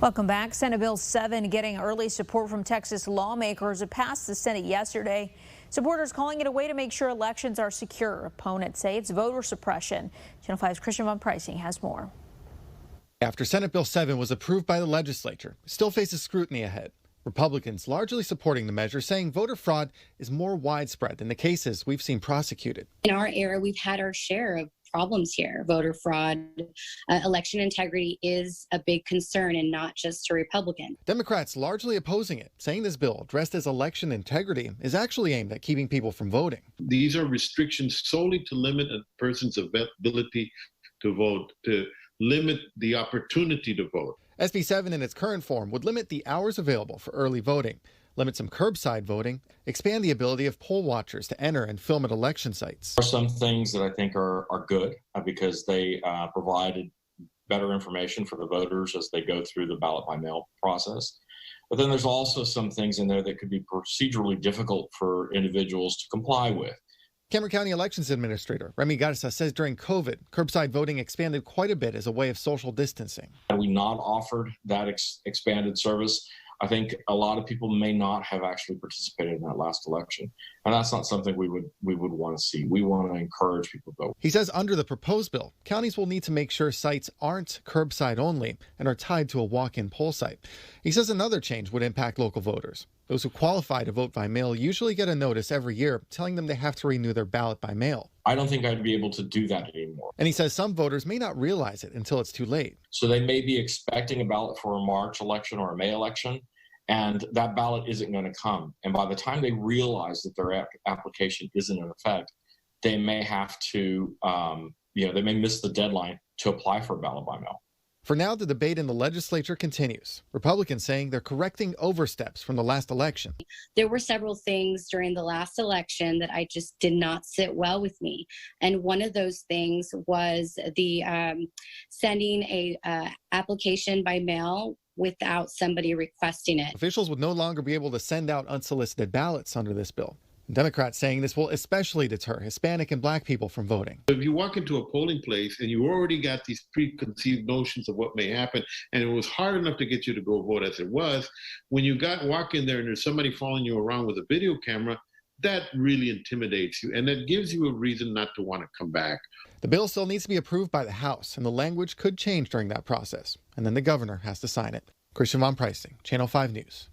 Welcome back. Senate Bill 7 getting early support from Texas lawmakers. It passed the Senate yesterday. Supporters calling it a way to make sure elections are secure. Opponents say it's voter suppression. Channel 5's Christian Von Preissing has more. After Senate Bill 7 was approved by the legislature, it still faces scrutiny ahead. Republicans largely supporting the measure, saying voter fraud is more widespread than the cases we've seen prosecuted. In our era, we've had our share of problems here. Voter fraud, election integrity is a big concern, and not just to Republicans. Democrats largely opposing it, saying this bill, dressed as election integrity, is actually aimed at keeping people from voting. These are restrictions solely to limit a person's ability to vote, to limit the opportunity to vote. SB7 in its current form would limit the hours available for early voting, limit some curbside voting, expand the ability of poll watchers to enter and film at election sites. There are some things that I think are good because they provided better information for the voters as they go through the ballot by mail process. But then there's also some things in there that could be procedurally difficult for individuals to comply with. Cameron County Elections Administrator Remy Garza says during COVID, curbside voting expanded quite a bit as a way of social distancing. Had we not offered that expanded service, I think a lot of people may not have actually participated in that last election. And that's not something we would want to see. We want to encourage people to vote. He says under the proposed bill, counties will need to make sure sites aren't curbside only and are tied to a walk-in poll site. He says another change would impact local voters. Those who qualify to vote by mail usually get a notice every year telling them they have to renew their ballot by mail. I don't think I'd be able to do that anymore. And he says some voters may not realize it until it's too late. So they may be expecting a ballot for a March election or a May election, and that ballot isn't going to come. And by the time they realize that their application isn't in effect, they may have to, they may miss the deadline to apply for a ballot by mail. For now, the debate in the legislature continues. Republicans saying they're correcting oversteps from the last election. There were several things during the last election that I just did not sit well with me. And one of those things was the sending a application by mail without somebody requesting it. Officials would no longer be able to send out unsolicited ballots under this bill. Democrats saying this will especially deter Hispanic and Black people from voting. If you walk into a polling place and you already got these preconceived notions of what may happen, and it was hard enough to get you to go vote as it was, when you walk in there and there's somebody following you around with a video camera, that really intimidates you, and that gives you a reason not to want to come back. The bill still needs to be approved by the House, and the language could change during that process, and then the governor has to sign it. Christian Von Preissing, Channel 5 News.